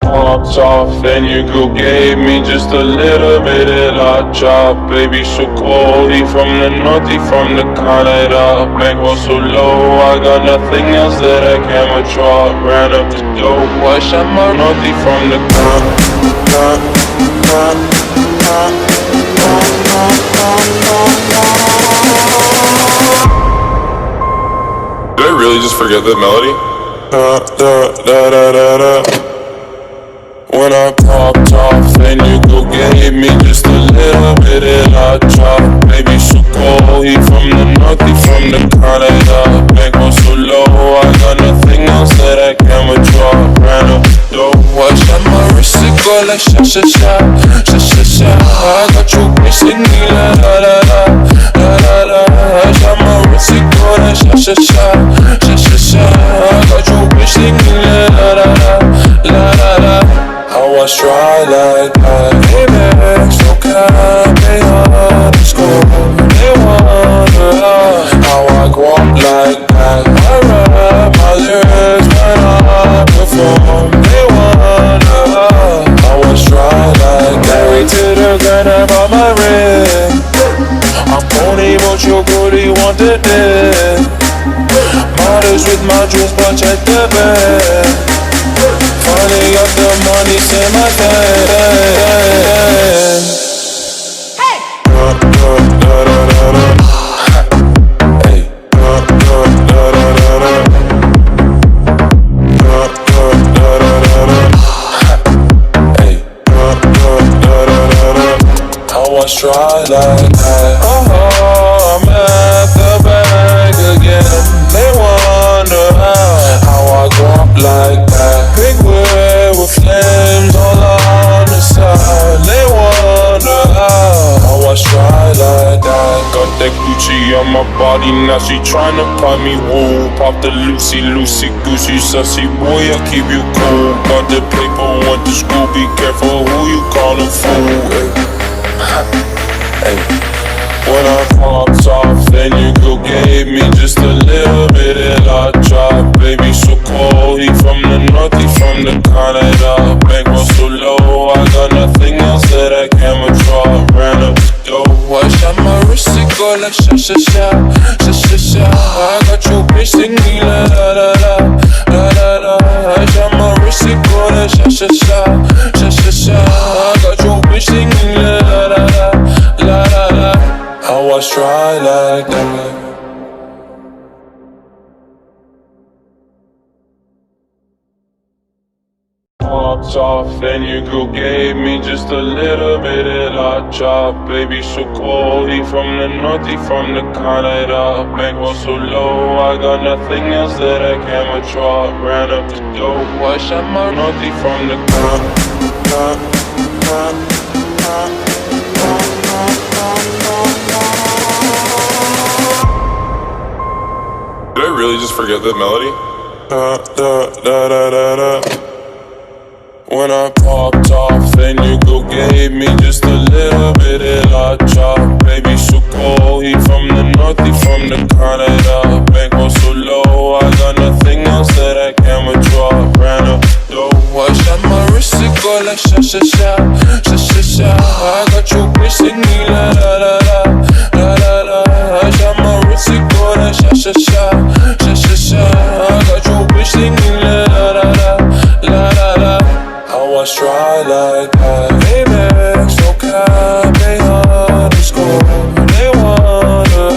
popped off and your girl gave me just a little bit of la chop. Baby so cold, he from the north, he from the Canada. Bankroll so low, I got nothing else that I can withdraw. Ran up the dope, I shot my north, he from the Did I really just forget that melody? When I popped off and your girl gave me just a little bit of la chop. Baby so cold, he from the north, he from the Canada. Bankroll so low, I got nothing else that I can withdraw. Ran up the dope, I shot my wrist, it go like sha sha sha, sha sha sha. I got your bitch singing la la la la, la la la. I shot my wrist, it go like sha sha sha, sha sha sha. I got your bitch singing la la la la, la la la. How I try like that, baby, so can they underscore? They wonder how I go up like that. I rap my lyrics when I perform. They wonder how I try like that. Married to the girl that bought my ring. I'm pony, but your booty wanted it. Models with my jewels, but check the bag. Finally got the money, say my thing. Hey! How I try like that. Oh, I'm at the bank again. They wonder how I go up like that. Big wheel with flames all on the side. They wonder how I try like that. Got that Gucci on my body, now she tryna buy me wool. Pop the Lucy, Gucci, sussy boy, I keep you cool. Got the paper, went to school, be careful who you callin' fool. Hey. When I popped off and your girl gave me just a little bit of la chop. Baby so cold, he from the north, he from the Canada. Bankroll so low, I got nothing else that I can withdraw. Ran up the dope, I shot my wrist, it go like sha sha sha, sha sha sha. I got your bitch singing la la la la, la la la. I shot my wrist, it go like sha sha sha, sha sha sha. I got your bitch singing la la la la, la la la. How I try like that. Popped off and your girl gave me just a little bit of la chop. Baby so cold, he from the north, he from the Canada. Bankroll so low, I got nothing else that I can withdraw. Ran up the dope, I shot my north, he from the Did I really just forget that melody? When I popped off and your girl gave me just a little bit of la chop. Baby so cold, he from the north, he from the Canada. Bankroll so low, I got nothing else that I can withdraw. Ran up the dope, I shot my wrist, it go like sha sha sha, sha sha sha. I got your bitch singing la la la la, la la la. I shot my wrist, it go like sha sha sha, sha sha sha. I got your bitch singing la la la la, la la la. How I try like that, baby, so can they underscore? They wonder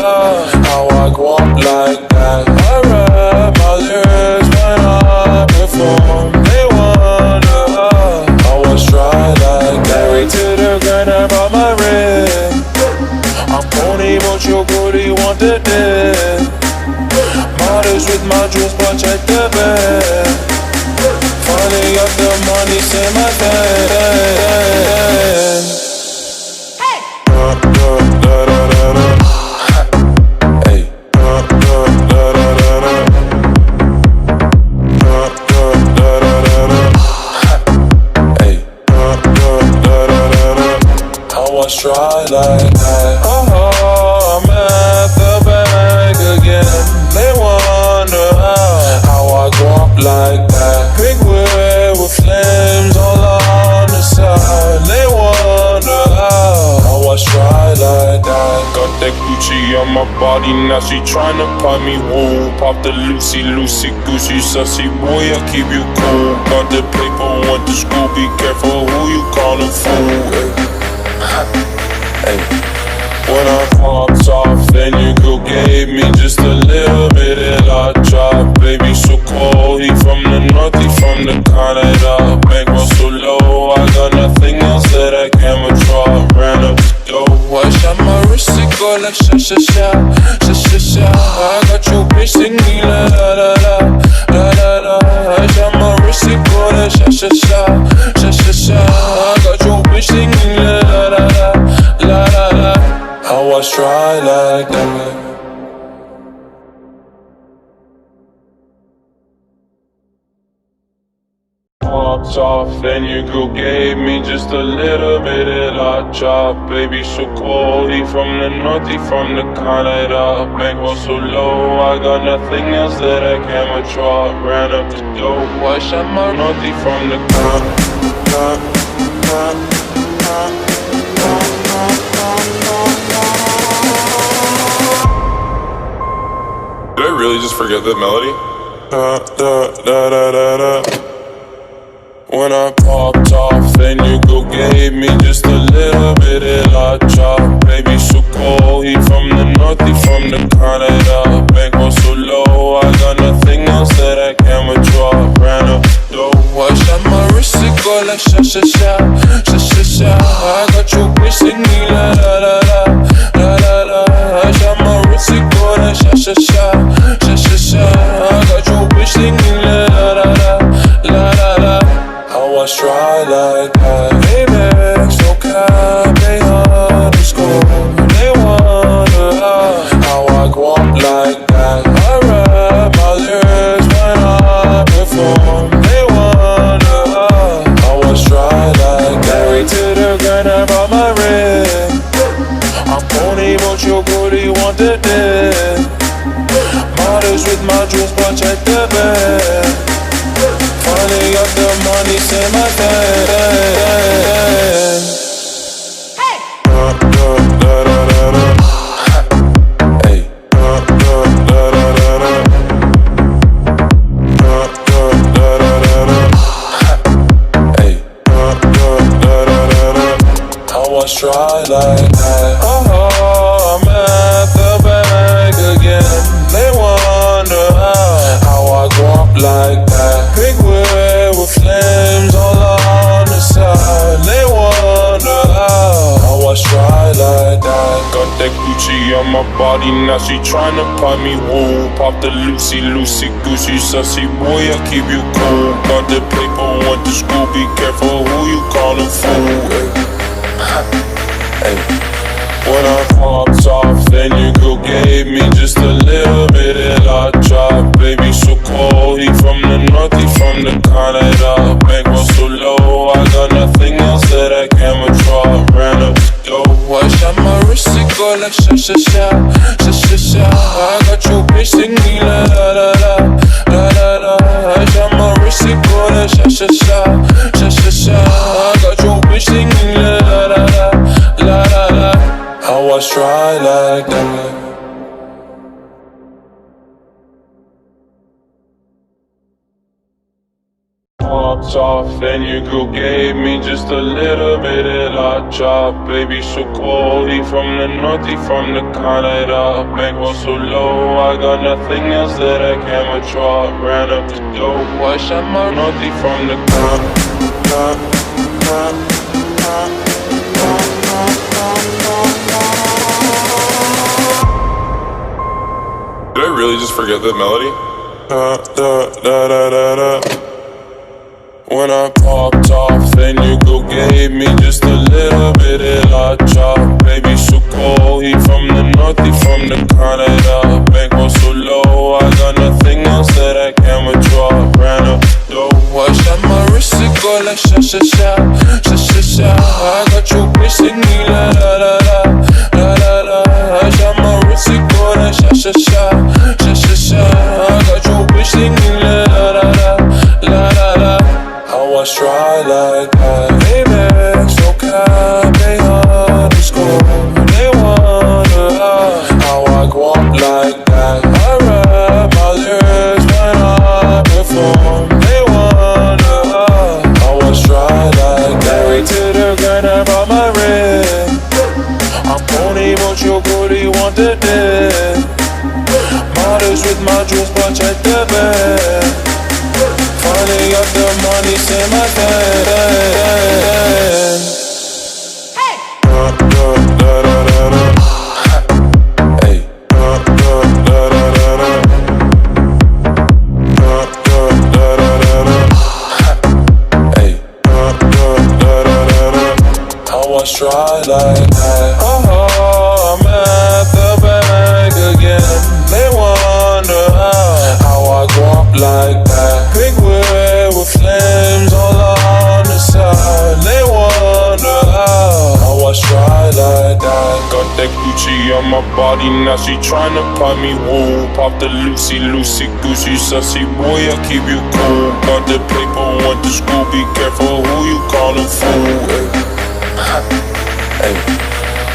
how I go up like that. I rap my lyrics when I perform. They wonder how I try like that. Married to the girl that bought my ring. I'm pony, but your booty wanted it. Models with my jewels, but check the bag. Finally got the money, say my thing. Hey! How I try like that. Oh, I'm at the bank again. They wonder how I go up like that. Big wheel with flames on that Gucci on my body, now she tryna pop me, woo. Pop the Lucy, Gucci, sussy boy, I keep you cool. Got the paper, went to school, be careful who you callin' fool. Hey. When I popped off, then your girl gave me just a little bit of la drop. Baby, so cold, he from the north, he from the Canada. Bankroll so low, I got nothing else that I can withdraw. Ran up the dough, I shot my wrist, it go like sha sha sha, sha sha sha. I got your bitch singing la la la la, la la la. I shot my wrist, it go like sha sha sha, sha sha sha. I got your bitch singing la la la la, la la la. I was try like that. Popped off, and your girl gave me just a little bit of la chop. Baby, so cold, he from the north, he from the Canada. Bankroll so low, I got nothing else that I can withdraw. Ran up the dough, I shot my north, he from the Did I really just forget that melody? When I popped off, and your girl gave me just a little bit of la chop. Baby, so cold, he from the north, he from the Canada. Bankroll so low, I got nothing else that I can withdraw. Ran up the dough, I shot my wrist, it go like sha sha sha, sha sha sha. I got your bitch singing la la la la, la la la. I shot my wrist, it go like sha sha sha, sha sha sha. I got your bitch singing la la la la, la la la. I was try like that. Amex, no cap, they underscore. They wonder how I go up like that. I rap my lyrics when I perform. They wonder I was try like that. Married to the grind, I brought my ring. I'm pony, but your booty want the dick. Models with my jewels, but check the bag. Finally got the money, say my thing. Hey. Hey. Hey. I was try like that. Oh, I'm at the bank again. They wonder how I go up like that. Big wheel with flames all on the side. They wonder how I was try like that. Got that Gucci on my body, now she tryna pop me, woo. Pop the Lucy, Gucci, sussy boy, I keep you cool. Got the paper, went to school, be careful who you callin' fool. Hey. When I popped off, then your girl gave me just a little bit of la chop. Baby, so cold, he from the north, he from the Canada. Bankroll so low, I got nothing else that I can withdraw. Ran up the dough, I shot my wrist, it go like sha sha sha, sha sha sha. I got your bitch singing la la la la, la la la. I shot my wrist, it go like sha sha sha, sha sha sha. I got your bitch singing la la la la, la la la. I was try like that. Popped off, and your girl gave me just a little bit of la chop. Baby, so cold, he from the north, he from the Canada. Bankroll so low, I got nothing else that I can withdraw. Ran up the dough, I shot my north, he from the Did I really just forget that melody? When I popped off, and your girl gave me just a little bit of la chop. Baby, so cold, he from the north, he from the Canada. Bankroll so low, I got nothing else that I can withdraw. Ran up the dough, I shot my wrist, it go like sha sha sha, sha sha sha. I got your bitch singing la la la la, la la la. I shot my wrist, it go like sha sha sha, sha sha sha. I got your bitch singing la la la la, la la la. I was try like that. Amex, no cap, they underscore. They wonder how with my jewels, but check the bag. Finally got the money, say my thing. Hey. Hey. Hey. I was try like that. I'm at the bank again. They wonder how I go up like that. Big wheel with flames all on the side. They wonder how I was try like that. Got that Gucci on my body, now she tryna pop me, woo. Pop the Lucy, Gucci, sussy boy, I keep you cool. Got the paper, went to school, be careful who you callin' fool. Hey.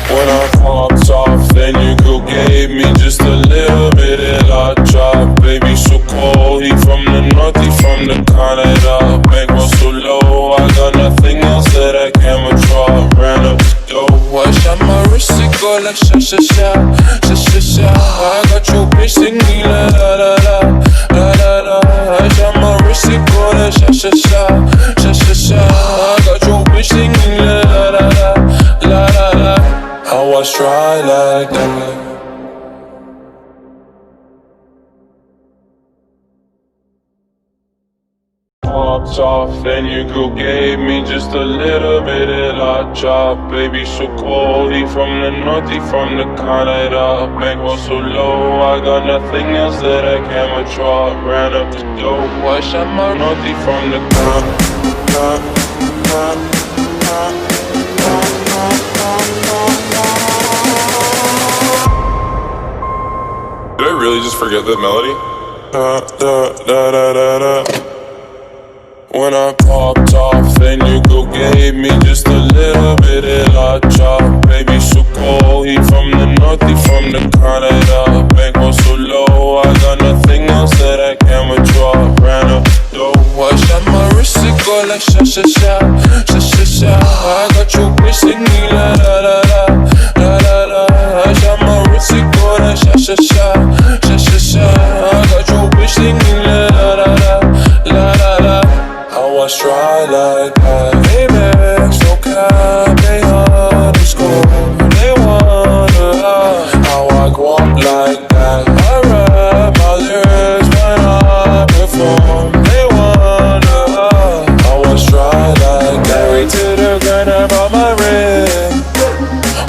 When I popped off, then your girl gave me just a little bit of la drop. Baby, so cold, he from the north, he from the Canada. Bankroll so low, I got nothing else that I can withdraw. Ran up the dough, I shot my wrist, it go like sha sha sha, sha sha sha. I got your bitch singing la la la la, la la la. I shot my wrist, it go like sha sha sha, sha sha sha. I got your bitch singing la la la la, la la la. I was try like that. Popped off, then your girl gave me just a little bit of la chop. Baby, so cold, he from the north, he from the Canada. Bankroll so low, I got nothing else that I can withdraw. Ran up the dough, I shot my north, he from the Canada. Did I really just forget that melody? When I popped off, then your girl gave me just a little bit of la chop. Baby, so cold, he from the north, he from the Canada. Bankroll so low, I got nothing else that I can withdraw. Ran up the dough, I shot my wrist, it go like sha sha sha, sha sha sha. I got your bitch singing la la la la, la la la. I shot my wrist, it go like sha sha sha, sha sha sha. I got your bitch singing la la la la, la la la. I was try like that. Amex, no cap, they underscore. They wonder how I go up like that. I rap my lyrics when I perform. They wonder I was try like that. Married to the grind, I brought my ring.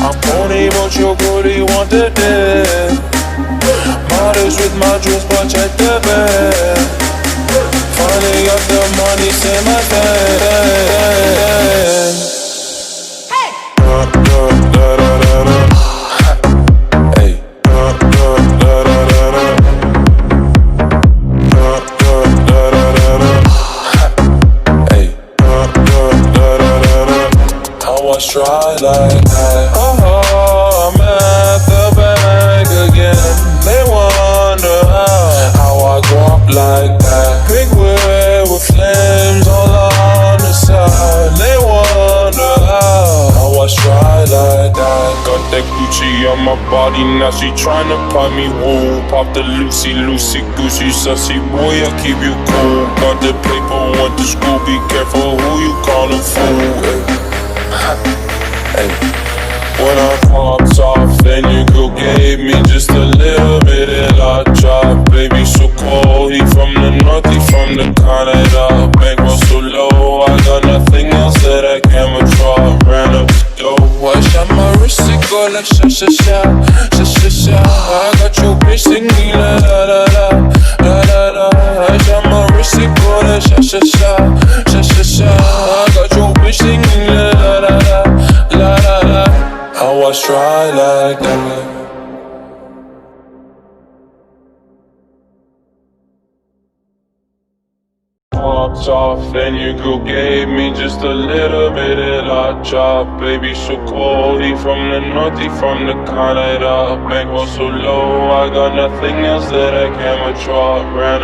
I'm pony, but your booty want the dick. Models with my jewels, but check the bag. Finally got the money, say my thing. Hey. Hey. Hey. I was try like that. I'm at the bank again. They wonder how I go up like that. Big wheel with flames all on the side. They wonder how I was try like that. Got that Gucci on my body, now she tryna pop me, woo. Pop the Lucy, Gucci, sussy boy, I keep you cool. Got the paper, went to school, be careful who you callin' fool. Hey. When I popped off, then your girl gave me just a little bit of la chop. Baby, so cold, he from the north, he from the Canada. Bankroll so low, I got nothing else that I can withdraw. Ran up the dough, I shot my wrist, it go like sha sha sha, sha sha sha. I got your bitch singing la la la la, la la la. I shot my wrist, it go like sha sha sha, sha sha sha. I got your bitch singing la la la la, la la la. I was try like that. Popped off, then your girl gave me just a little bit of la chop. Baby, so cold, he from the north, he from the Canada. Bankroll so low, I got nothing else that I can withdraw. Ran